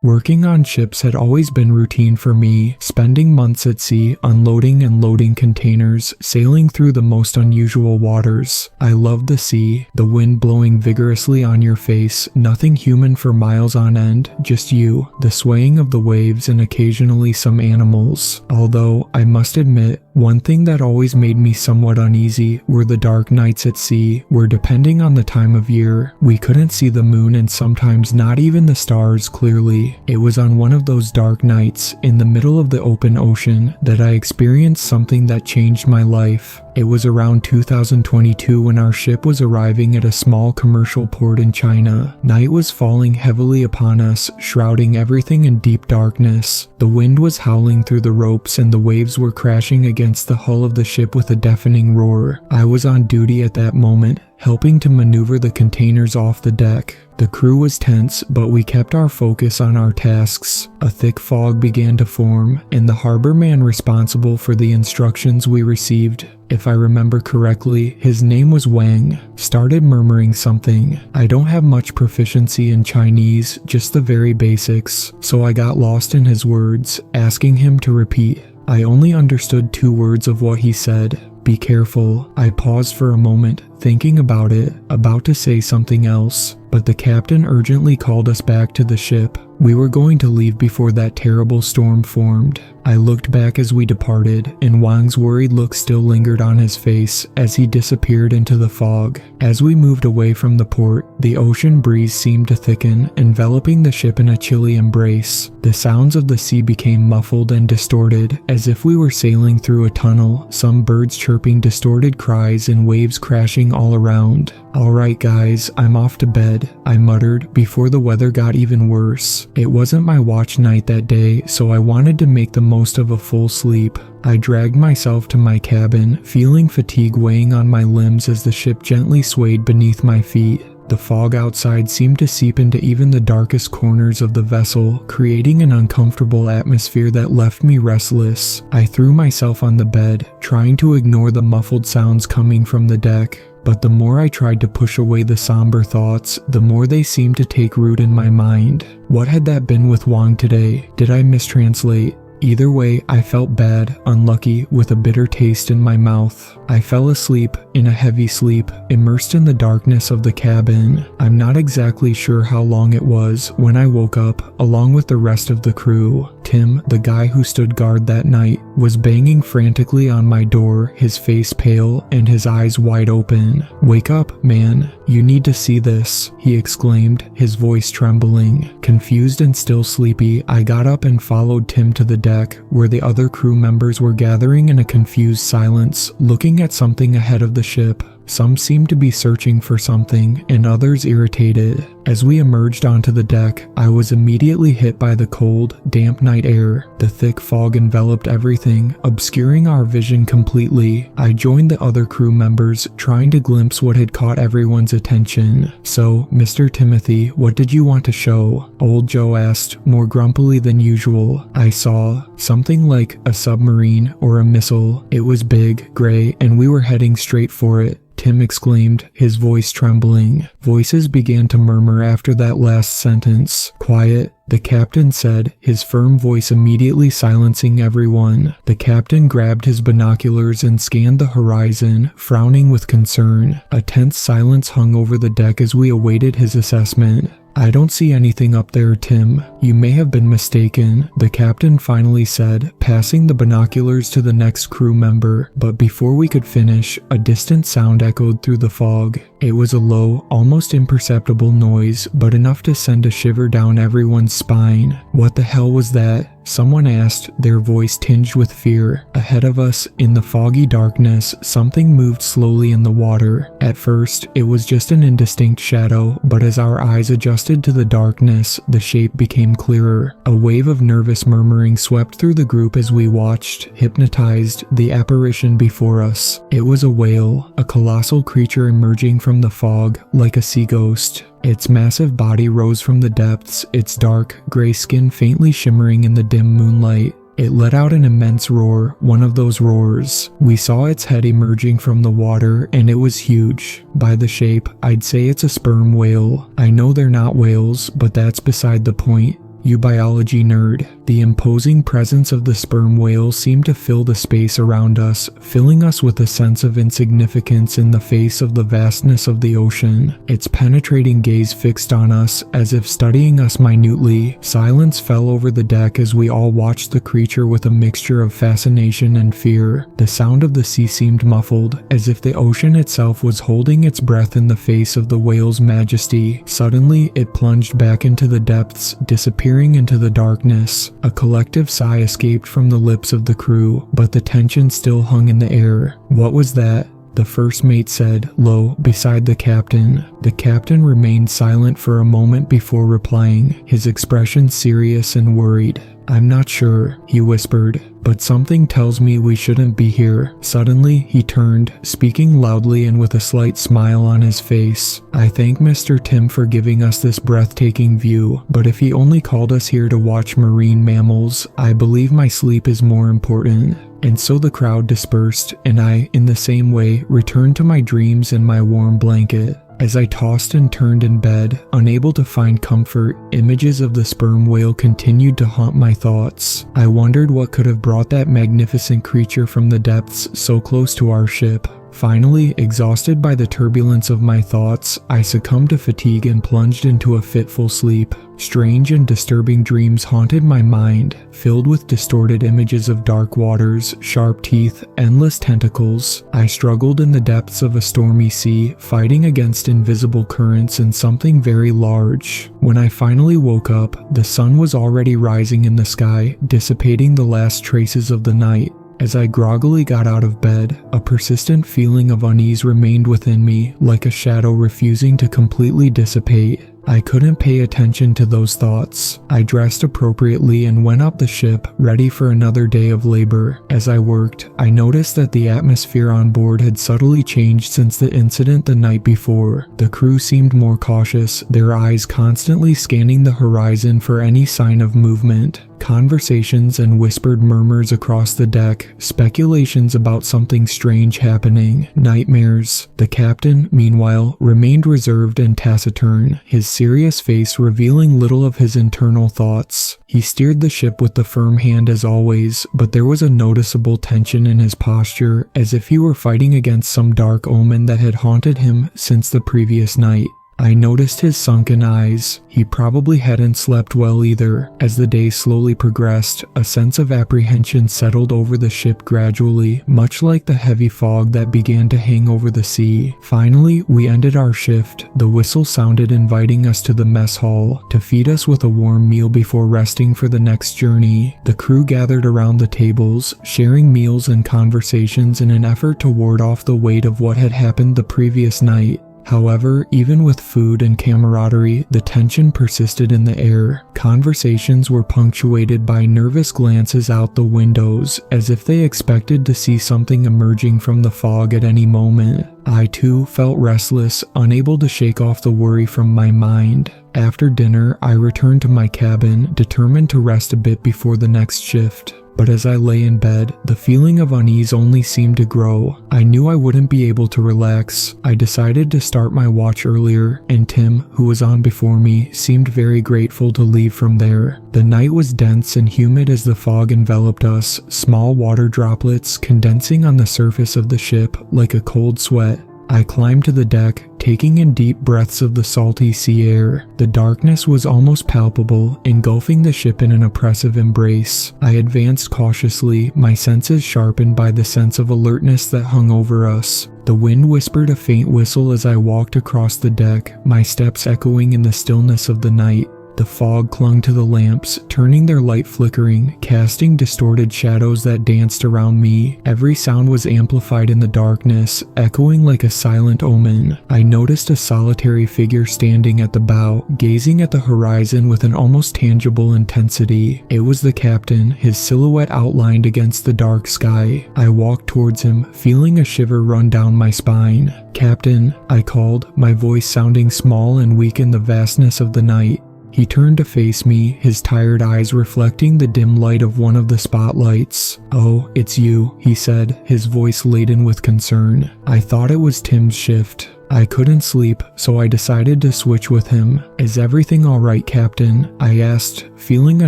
Working on ships had always been routine for me, spending months at sea, unloading and loading containers, sailing through the most unusual waters. I loved the sea, the wind blowing vigorously on your face, nothing human for miles on end, just you, the swaying of the waves and occasionally some animals. Although, I must admit, one thing that always made me somewhat uneasy were the dark nights at sea, where depending on the time of year, we couldn't see the moon and sometimes not even the stars clearly. It was on one of those dark nights, in the middle of the open ocean, that I experienced something that changed my life. It was around 2022 when our ship was arriving at a small commercial port in China. Night was falling heavily upon us, shrouding everything in deep darkness. The wind was howling through the ropes and the waves were crashing against the hull of the ship with a deafening roar. I was on duty at that moment, helping to maneuver the containers off the deck. The crew was tense, but we kept our focus on our tasks. A thick fog began to form, and the harbor man responsible for the instructions we received, if I remember correctly, his name was Wang, started murmuring something. I don't have much proficiency in Chinese, just the very basics, so I got lost in his words, asking him to repeat. I only understood 2 words of what he said. Be careful. I paused for a moment, thinking about it, about to say something else, but the captain urgently called us back to the ship. We were going to leave before that terrible storm formed. I looked back as we departed, and Wang's worried look still lingered on his face as he disappeared into the fog. As we moved away from the port, the ocean breeze seemed to thicken, enveloping the ship in a chilly embrace. The sounds of the sea became muffled and distorted, as if we were sailing through a tunnel, some birds chirping distorted cries and waves crashing all around. "Alright guys, I'm off to bed," I muttered before the weather got even worse. It wasn't my watch night that day, so I wanted to make the most of a full sleep. I dragged myself to my cabin, feeling fatigue weighing on my limbs as the ship gently swayed beneath my feet. The fog outside seemed to seep into even the darkest corners of the vessel, creating an uncomfortable atmosphere that left me restless. I threw myself on the bed, trying to ignore the muffled sounds coming from the deck. But the more I tried to push away the somber thoughts, the more they seemed to take root in my mind. What had that been with Wang today? Did I mistranslate? Either way, I felt bad, unlucky, with a bitter taste in my mouth. I fell asleep, in a heavy sleep, immersed in the darkness of the cabin. I'm not exactly sure how long it was when I woke up, along with the rest of the crew. Tim, the guy who stood guard that night, was banging frantically on my door, his face pale and his eyes wide open. "Wake up, man. You need to see this," he exclaimed, his voice trembling. Confused and still sleepy, I got up and followed Tim to the deck, where the other crew members were gathering in a confused silence, looking at something ahead of the ship. Some seemed to be searching for something, and others irritated. As we emerged onto the deck, I was immediately hit by the cold, damp night air. The thick fog enveloped everything, obscuring our vision completely. I joined the other crew members, trying to glimpse what had caught everyone's attention. "So, Mr. Timothy, what did you want to show?" Old Joe asked, more grumpily than usual. "I saw something like a submarine or a missile. It was big, gray, and we were heading straight for it," Tim exclaimed, his voice trembling. Voices began to murmur after that last sentence. "Quiet," the captain said, his firm voice immediately silencing everyone. The captain grabbed his binoculars and scanned the horizon, frowning with concern. A tense silence hung over the deck as we awaited his assessment. "I don't see anything up there, Tim. You may have been mistaken," the captain finally said, passing the binoculars to the next crew member. But before we could finish, a distant sound echoed through the fog. It was a low, almost imperceptible noise, but enough to send a shiver down everyone's spine. "What the hell was that?" someone asked, their voice tinged with fear. Ahead of us, in the foggy darkness, something moved slowly in the water. At first, it was just an indistinct shadow, but as our eyes adjusted to the darkness, the shape became clearer. A wave of nervous murmuring swept through the group as we watched, hypnotized, the apparition before us. It was a whale, a colossal creature emerging from the fog, like a sea ghost. Its massive body rose from the depths, its dark, gray skin faintly shimmering in the dim moonlight. It let out an immense roar, one of those roars. We saw its head emerging from the water, and it was huge. By the shape, I'd say it's a sperm whale. I know they're not whales, but that's beside the point. You biology nerd. The imposing presence of the sperm whale seemed to fill the space around us, filling us with a sense of insignificance in the face of the vastness of the ocean. Its penetrating gaze fixed on us, as if studying us minutely. Silence fell over the deck as we all watched the creature with a mixture of fascination and fear. The sound of the sea seemed muffled, as if the ocean itself was holding its breath in the face of the whale's majesty. Suddenly, it plunged back into the depths, disappearing into the darkness. A collective sigh escaped from the lips of the crew, but the tension still hung in the air. "What was that?" the first mate said, low, beside the captain. The captain remained silent for a moment before replying, his expression serious and worried. "I'm not sure," he whispered, "but something tells me we shouldn't be here." Suddenly, he turned, speaking loudly and with a slight smile on his face. "I thank Mr. Tim for giving us this breathtaking view, but if he only called us here to watch marine mammals, I believe my sleep is more important." And so the crowd dispersed, and I, in the same way, returned to my dreams and my warm blanket. As I tossed and turned in bed, unable to find comfort, images of the sperm whale continued to haunt my thoughts. I wondered what could have brought that magnificent creature from the depths so close to our ship. Finally, exhausted by the turbulence of my thoughts, I succumbed to fatigue and plunged into a fitful sleep. Strange and disturbing dreams haunted my mind, filled with distorted images of dark waters, sharp teeth, endless tentacles. I struggled in the depths of a stormy sea, fighting against invisible currents and something very large. When I finally woke up, the sun was already rising in the sky, dissipating the last traces of the night. As I groggily got out of bed, a persistent feeling of unease remained within me, like a shadow refusing to completely dissipate. I couldn't pay attention to those thoughts. I dressed appropriately and went up the ship, ready for another day of labor. As I worked, I noticed that the atmosphere on board had subtly changed since the incident the night before. The crew seemed more cautious, their eyes constantly scanning the horizon for any sign of movement. Conversations and whispered murmurs across the deck, speculations about something strange happening, nightmares. The captain, meanwhile, remained reserved and taciturn, his serious face revealing little of his internal thoughts. He steered the ship with the firm hand as always, but there was a noticeable tension in his posture, as if he were fighting against some dark omen that had haunted him since the previous night. I noticed his sunken eyes. He probably hadn't slept well either. As the day slowly progressed, a sense of apprehension settled over the ship gradually, much like the heavy fog that began to hang over the sea. Finally, we ended our shift. The whistle sounded, inviting us to the mess hall to feed us with a warm meal before resting for the next journey. The crew gathered around the tables, sharing meals and conversations in an effort to ward off the weight of what had happened the previous night. However, even with food and camaraderie, the tension persisted in the air. Conversations were punctuated by nervous glances out the windows, as if they expected to see something emerging from the fog at any moment. I too felt restless, unable to shake off the worry from my mind. After dinner, I returned to my cabin, determined to rest a bit before the next shift. But as I lay in bed, the feeling of unease only seemed to grow. I knew I wouldn't be able to relax. I decided to start my watch earlier, and Tim, who was on before me, seemed very grateful to leave from there. The night was dense and humid as the fog enveloped us, small water droplets condensing on the surface of the ship like a cold sweat. I climbed to the deck, taking in deep breaths of the salty sea air. The darkness was almost palpable, engulfing the ship in an oppressive embrace. I advanced cautiously, my senses sharpened by the sense of alertness that hung over us. The wind whispered a faint whistle as I walked across the deck, my steps echoing in the stillness of the night. The fog clung to the lamps, turning their light flickering, casting distorted shadows that danced around me. Every sound was amplified in the darkness, echoing like a silent omen. I noticed a solitary figure standing at the bow, gazing at the horizon with an almost tangible intensity. It was the captain, his silhouette outlined against the dark sky. I walked towards him, feeling a shiver run down my spine. "Captain," I called, my voice sounding small and weak in the vastness of the night. He turned to face me, his tired eyes reflecting the dim light of one of the spotlights. "Oh, it's you," he said, his voice laden with concern. I thought it was Tim's shift. I couldn't sleep, so I decided to switch with him. "Is everything alright, Captain?" I asked, feeling a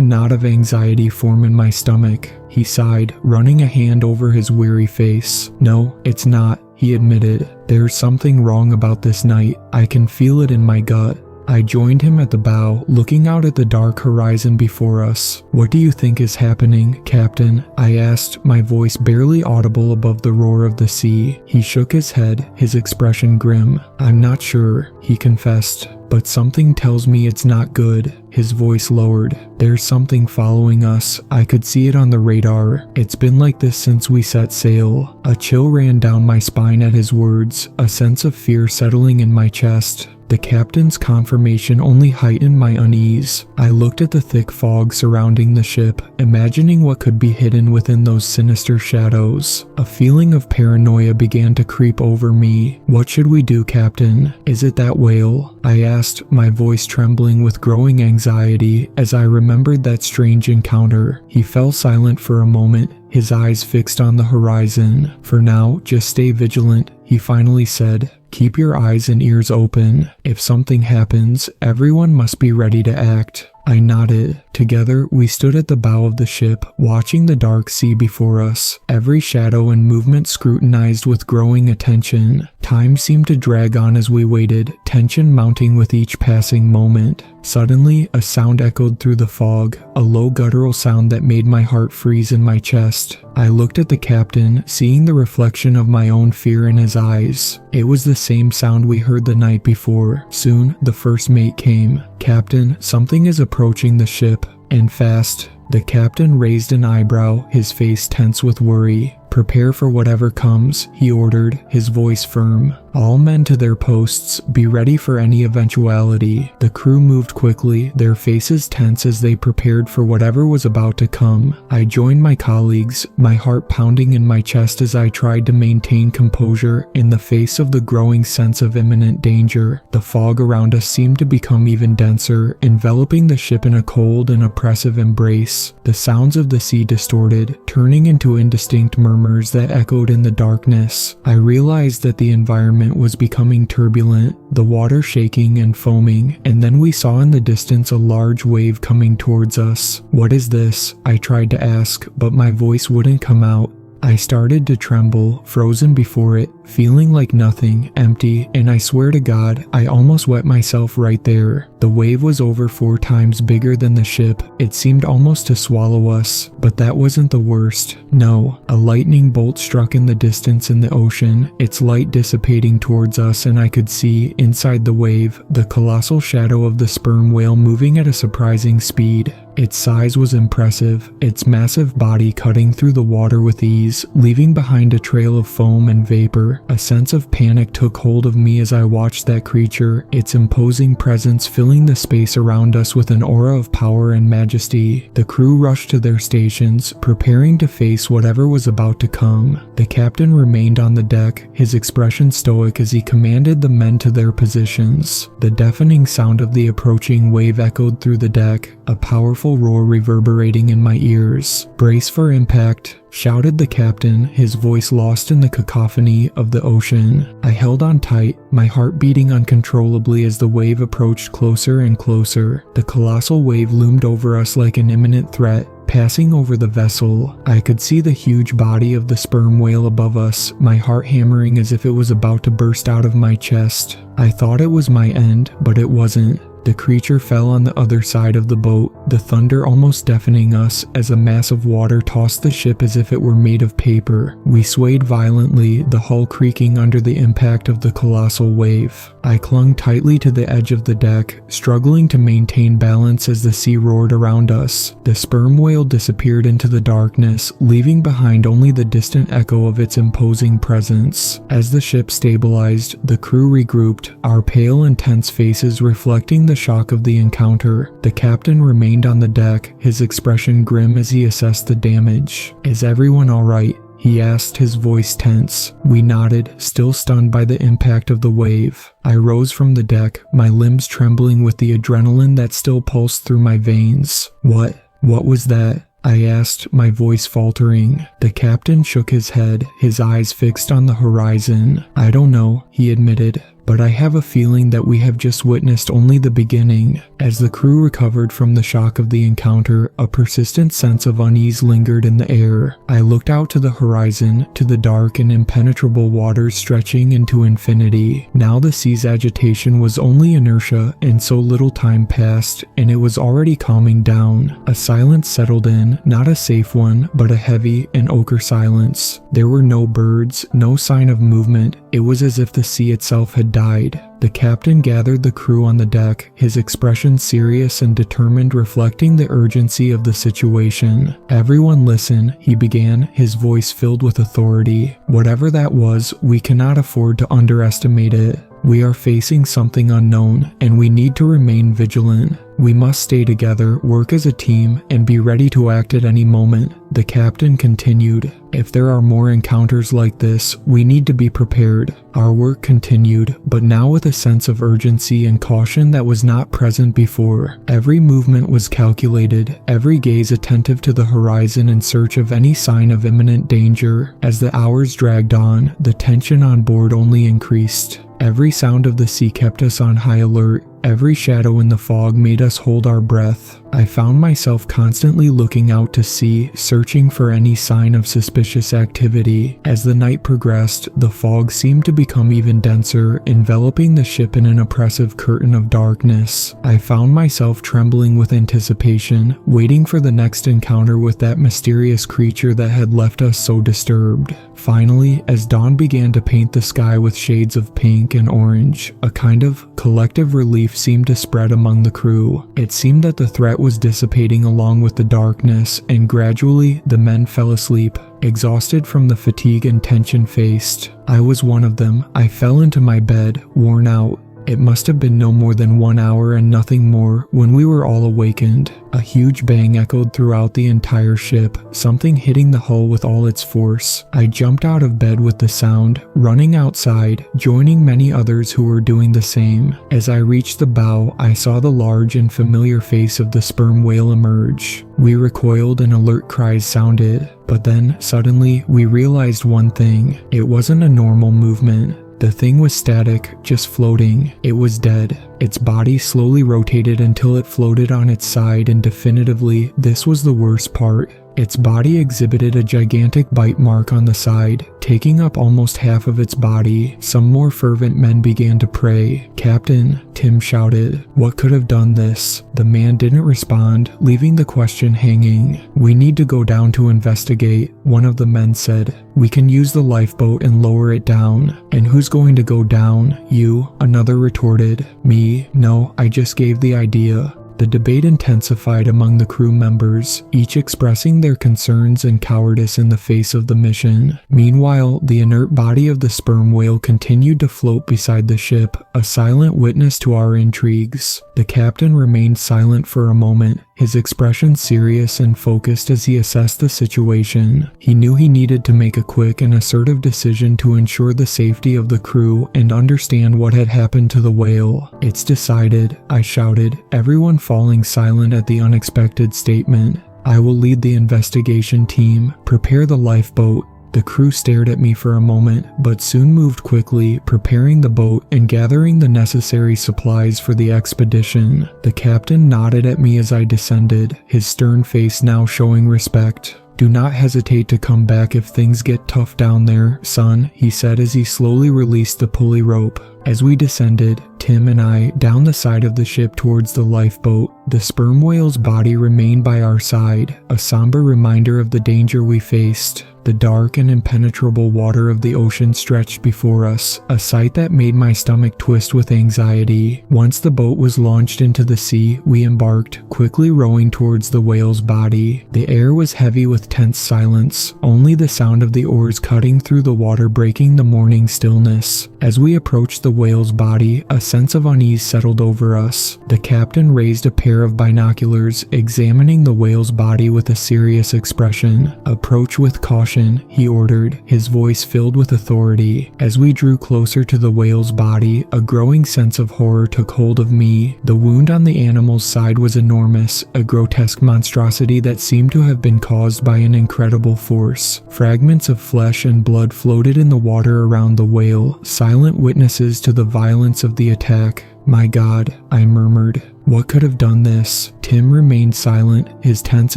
knot of anxiety form in my stomach. He sighed, running a hand over his weary face. "No, it's not," he admitted. "There's something wrong about this night. I can feel it in my gut." I joined him at the bow, looking out at the dark horizon before us. "What do you think is happening, Captain?" I asked, my voice barely audible above the roar of the sea. He shook his head, his expression grim. "I'm not sure," he confessed, "but something tells me it's not good." His voice lowered. "There's something following us. I could see it on the radar. It's been like this since we set sail." A chill ran down my spine at his words, a sense of fear settling in my chest. The captain's confirmation only heightened my unease. I looked at the thick fog surrounding the ship, imagining what could be hidden within those sinister shadows. A feeling of paranoia began to creep over me. "What should we do, Captain? Is it that whale?" I asked, my voice trembling with growing anxiety as I remembered that strange encounter. He fell silent for a moment, his eyes fixed on the horizon. "For now, just stay vigilant," he finally said. "Keep your eyes and ears open. If something happens, everyone must be ready to act." I nodded. Together, we stood at the bow of the ship, watching the dark sea before us, every shadow and movement scrutinized with growing attention. Time seemed to drag on as we waited, tension mounting with each passing moment. Suddenly, a sound echoed through the fog, a low guttural sound that made my heart freeze in my chest. I looked at the captain, seeing the reflection of my own fear in his eyes. It was the same sound we heard the night before. Soon, the first mate came. "Captain, something is approaching the ship, and fast." The captain raised an eyebrow, his face tense with worry. "Prepare for whatever comes," he ordered, his voice firm. "All men to their posts, be ready for any eventuality." The crew moved quickly, their faces tense as they prepared for whatever was about to come. I joined my colleagues, my heart pounding in my chest as I tried to maintain composure in the face of the growing sense of imminent danger. The fog around us seemed to become even denser, enveloping the ship in a cold and oppressive embrace. The sounds of the sea distorted, turning into indistinct murmurs that echoed in the darkness. I realized that the environment was becoming turbulent, the water shaking and foaming, and then we saw in the distance a large wave coming towards us. "What is this?" I tried to ask, but my voice wouldn't come out. I started to tremble, frozen before it, feeling like nothing, empty, and I swear to God, I almost wet myself right there. The wave was over 4 times bigger than the ship. It seemed almost to swallow us, but that wasn't the worst. No, a lightning bolt struck in the distance in the ocean, its light dissipating towards us, and I could see, inside the wave, the colossal shadow of the sperm whale moving at a surprising speed. Its size was impressive, its massive body cutting through the water with ease, leaving behind a trail of foam and vapor. A sense of panic took hold of me as I watched that creature, its imposing presence filling the space around us with an aura of power and majesty. The crew rushed to their stations, preparing to face whatever was about to come. The captain remained on the deck, his expression stoic as he commanded the men to their positions. The deafening sound of the approaching wave echoed through the deck, a powerful roar reverberating in my ears. "Brace for impact," shouted the captain, his voice lost in the cacophony of the ocean. I held on tight, my heart beating uncontrollably as the wave approached closer and closer. The colossal wave loomed over us like an imminent threat, passing over the vessel. I could see the huge body of the sperm whale above us, my heart hammering as if it was about to burst out of my chest. I thought it was my end, but it wasn't. The creature fell on the other side of the boat, the thunder almost deafening us as a mass of water tossed the ship as if it were made of paper. We swayed violently, the hull creaking under the impact of the colossal wave. I clung tightly to the edge of the deck, struggling to maintain balance as the sea roared around us. The sperm whale disappeared into the darkness, leaving behind only the distant echo of its imposing presence. As the ship stabilized, the crew regrouped, our pale and tense faces reflecting the shock of the encounter. The captain remained on the deck, his expression grim as he assessed the damage. "Is everyone alright?" he asked, his voice tense. We nodded, still stunned by the impact of the wave. I rose from the deck, my limbs trembling with the adrenaline that still pulsed through my veins. What was that?" I asked, my voice faltering. The captain shook his head, his eyes fixed on the horizon. "I don't know," he admitted, "but I have a feeling that we have just witnessed only the beginning." As the crew recovered from the shock of the encounter, a persistent sense of unease lingered in the air. I looked out to the horizon, to the dark and impenetrable waters stretching into infinity. Now the sea's agitation was only inertia, and so little time passed, and it was already calming down. A silence settled in, not a safe one, but a heavy and ochre silence. There were no birds, no sign of movement. It was as if the sea itself had died. The captain gathered the crew on the deck, his expression serious and determined, reflecting the urgency of the situation. "Everyone listen," he began, his voice filled with authority. "Whatever that was, we cannot afford to underestimate it. We are facing something unknown, and we need to remain vigilant. We must stay together, work as a team, and be ready to act at any moment." The captain continued, "If there are more encounters like this, we need to be prepared." Our work continued, but now with a sense of urgency and caution that was not present before. Every movement was calculated, every gaze attentive to the horizon in search of any sign of imminent danger. As the hours dragged on, the tension on board only increased. Every sound of the sea kept us on high alert. Every shadow in the fog made us hold our breath. I found myself constantly looking out to sea, searching for any sign of suspicious activity. As the night progressed, the fog seemed to become even denser, enveloping the ship in an oppressive curtain of darkness. I found myself trembling with anticipation, waiting for the next encounter with that mysterious creature that had left us so disturbed. Finally, as dawn began to paint the sky with shades of pink and orange, a kind of collective relief seemed to spread among the crew. It seemed that the threat was dissipating along with the darkness, and gradually the men fell asleep, exhausted from the fatigue and tension faced. I was one of them. I fell into my bed, worn out. It must have been no more than 1 hour and nothing more when we were all awakened. A huge bang echoed throughout the entire ship, something hitting the hull with all its force. I jumped out of bed with the sound, running outside, joining many others who were doing the same. As I reached the bow, I saw the large and familiar face of the sperm whale emerge. We recoiled and alert cries sounded, but then, suddenly, we realized one thing. It wasn't a normal movement. The thing was static, just floating. It was dead. Its body slowly rotated until it floated on its side, and definitively, this was the worst part. Its body exhibited a gigantic bite mark on the side, taking up almost half of its body. Some more fervent men began to pray. "Captain," Tim shouted, "what could have done this?" The man didn't respond, leaving the question hanging. "We need to go down to investigate," one of the men said. "We can use the lifeboat and lower it down." "And who's going to go down?" "You," another retorted. "Me? No, I just gave the idea." The debate intensified among the crew members, each expressing their concerns and cowardice in the face of the mission. Meanwhile, the inert body of the sperm whale continued to float beside the ship, a silent witness to our intrigues. The captain remained silent for a moment, his expression serious and focused as he assessed the situation. He knew he needed to make a quick and assertive decision to ensure the safety of the crew and understand what had happened to the whale. "It's decided," I shouted, everyone falling silent at the unexpected statement. "I will lead the investigation team. Prepare the lifeboat." The crew stared at me for a moment, but soon moved quickly, preparing the boat and gathering the necessary supplies for the expedition. The captain nodded at me as I descended, his stern face now showing respect. "Do not hesitate to come back if things get tough down there, son," he said as he slowly released the pulley rope. As we descended, Tim and I, down the side of the ship towards the lifeboat, the sperm whale's body remained by our side, a somber reminder of the danger we faced. The dark and impenetrable water of the ocean stretched before us, a sight that made my stomach twist with anxiety. Once the boat was launched into the sea, we embarked, quickly rowing towards the whale's body. The air was heavy with tense silence, only the sound of the oars cutting through the water breaking the morning stillness. As we approached the whale's body, a sense of unease settled over us. The captain raised a pair of binoculars, examining the whale's body with a serious expression. "Approach with caution," he ordered, his voice filled with authority. As we drew closer to the whale's body, a growing sense of horror took hold of me. The wound on the animal's side was enormous, a grotesque monstrosity that seemed to have been caused by an incredible force. Fragments of flesh and blood floated in the water around the whale, silent witnesses to the violence of the attack. "My God," I murmured. "What could have done this?" Tim remained silent, his tense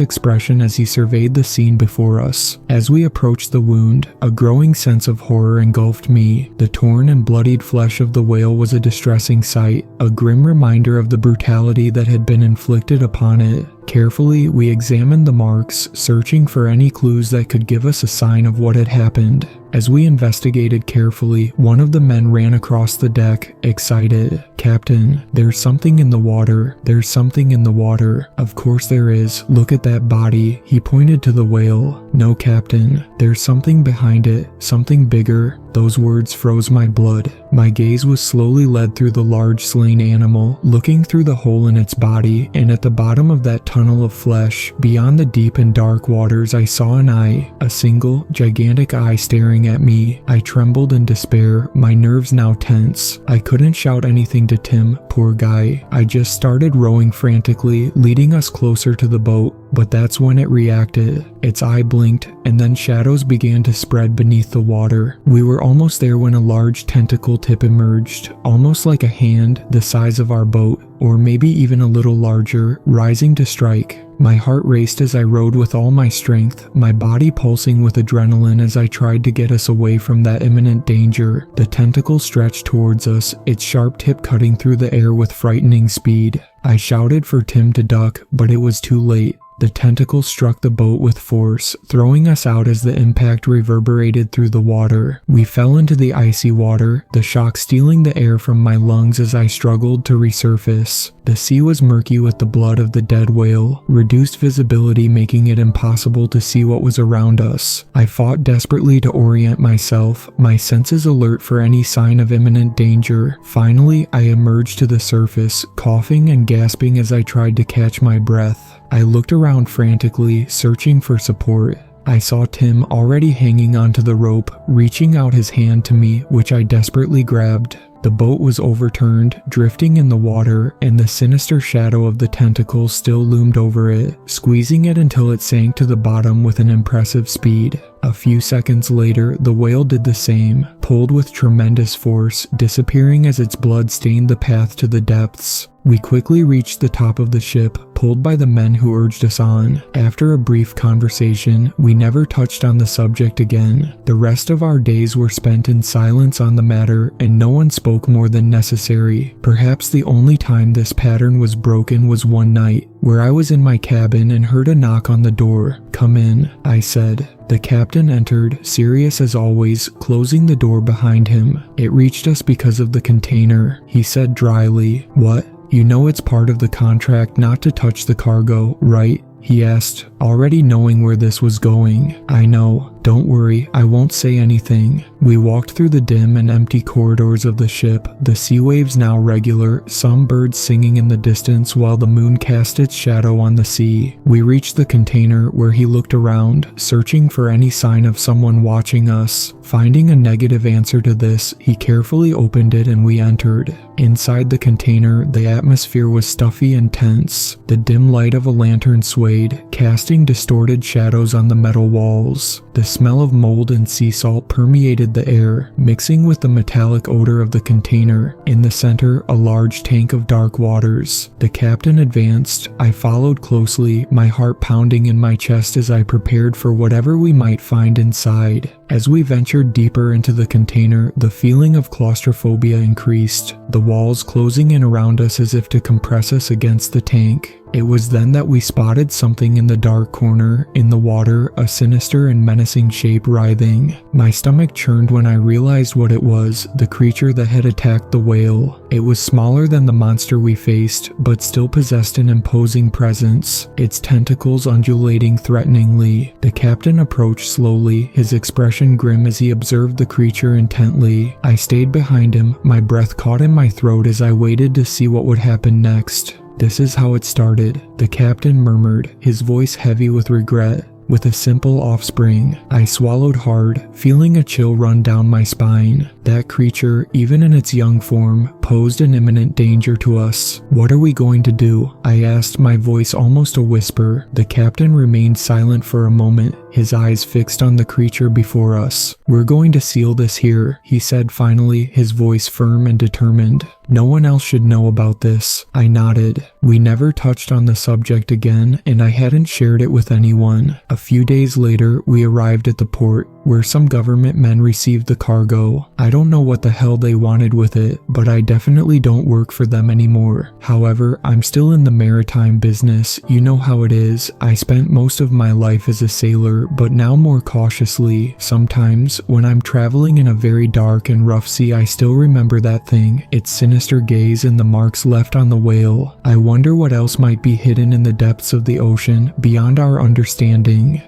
expression as he surveyed the scene before us. As we approached the wound, a growing sense of horror engulfed me. The torn and bloodied flesh of the whale was a distressing sight, a grim reminder of the brutality that had been inflicted upon it. Carefully, we examined the marks, searching for any clues that could give us a sign of what had happened. As we investigated carefully, one of the men ran across the deck, excited. "Captain, there's something in the water. There's something in the water." "Of course there is. Look at that body." He pointed to the whale. "No, Captain. There's something behind it. Something bigger." Those words froze my blood. My gaze was slowly led through the large slain animal, looking through the hole in its body, and at the bottom of that tunnel of flesh, beyond the deep and dark waters, I saw an eye, a single, gigantic eye staring at me. I trembled in despair, my nerves now tense. I couldn't shout anything to Tim, poor guy. I just started rowing frantically, leading us closer to the boat, but that's when it reacted. Its eye blinked, and then shadows began to spread beneath the water. We were almost there when a large tentacle tip emerged, almost like a hand the size of our boat, or maybe even a little larger, rising to strike. My heart raced as I rowed with all my strength, my body pulsing with adrenaline as I tried to get us away from that imminent danger. The tentacle stretched towards us, its sharp tip cutting through the air with frightening speed. I shouted for Tim to duck, but it was too late. The tentacle struck the boat with force, throwing us out as the impact reverberated through the water. We fell into the icy water, the shock stealing the air from my lungs as I struggled to resurface. The sea was murky with the blood of the dead whale, reduced visibility making it impossible to see what was around us. I fought desperately to orient myself, my senses alert for any sign of imminent danger. Finally, I emerged to the surface, coughing and gasping as I tried to catch my breath. I looked around frantically, searching for support. I saw Tim already hanging onto the rope, reaching out his hand to me, which I desperately grabbed. The boat was overturned, drifting in the water, and the sinister shadow of the tentacle still loomed over it, squeezing it until it sank to the bottom with an impressive speed. A few seconds later, the whale did the same, pulled with tremendous force, disappearing as its blood stained the path to the depths. We quickly reached the top of the ship, pulled by the men who urged us on. After a brief conversation, we never touched on the subject again. The rest of our days were spent in silence on the matter, and no one spoke more than necessary. Perhaps the only time this pattern was broken was one night, where I was in my cabin and heard a knock on the door. "Come in," I said. The captain entered, serious as always, closing the door behind him. "It reached us because of the container," he said dryly. "What? You know it's part of the contract not to touch the cargo, right?" he asked, already knowing where this was going. "I know. Don't worry, I won't say anything." We walked through the dim and empty corridors of the ship, the sea waves now regular, some birds singing in the distance while the moon cast its shadow on the sea. We reached the container where he looked around, searching for any sign of someone watching us. Finding a negative answer to this, he carefully opened it and we entered. Inside the container, the atmosphere was stuffy and tense. The dim light of a lantern swayed, casting distorted shadows on the metal walls. The smell of mold and sea salt permeated the air, mixing with the metallic odor of the container. In the center, a large tank of dark waters. The captain advanced. I followed closely, my heart pounding in my chest as I prepared for whatever we might find inside. As we ventured deeper into the container, the feeling of claustrophobia increased, the walls closing in around us as if to compress us against the tank. It was then that we spotted something in the dark corner, in the water, a sinister and menacing shape writhing. My stomach churned when I realized what it was, the creature that had attacked the whale. It was smaller than the monster we faced, but still possessed an imposing presence, its tentacles undulating threateningly. The captain approached slowly, his expression grim as he observed the creature intently. I stayed behind him, my breath caught in my throat as I waited to see what would happen next. "This is how it started," the captain murmured, his voice heavy with regret. "With a simple offspring." I swallowed hard, feeling a chill run down my spine. That creature, even in its young form, posed an imminent danger to us. "What are we going to do?" I asked, my voice almost a whisper. The captain remained silent for a moment, his eyes fixed on the creature before us. "We're going to seal this here," he said finally, his voice firm and determined. "No one else should know about this." I nodded. We never touched on the subject again, and I hadn't shared it with anyone. A few days later, we arrived at the port, where some government men received the cargo. I don't know what the hell they wanted with it, but I definitely don't work for them anymore. However, I'm still in the maritime business. You know how it is. I spent most of my life as a sailor, but now more cautiously. Sometimes, when I'm traveling in a very dark and rough sea, I still remember that thing, its sinister gaze and the marks left on the whale. I wonder what else might be hidden in the depths of the ocean, beyond our understanding.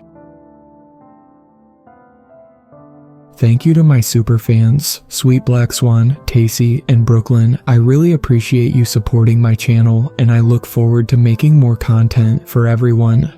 Thank you to my super fans, Sweet Black Swan, Tacy, and Brooklyn. I really appreciate you supporting my channel, and I look forward to making more content for everyone.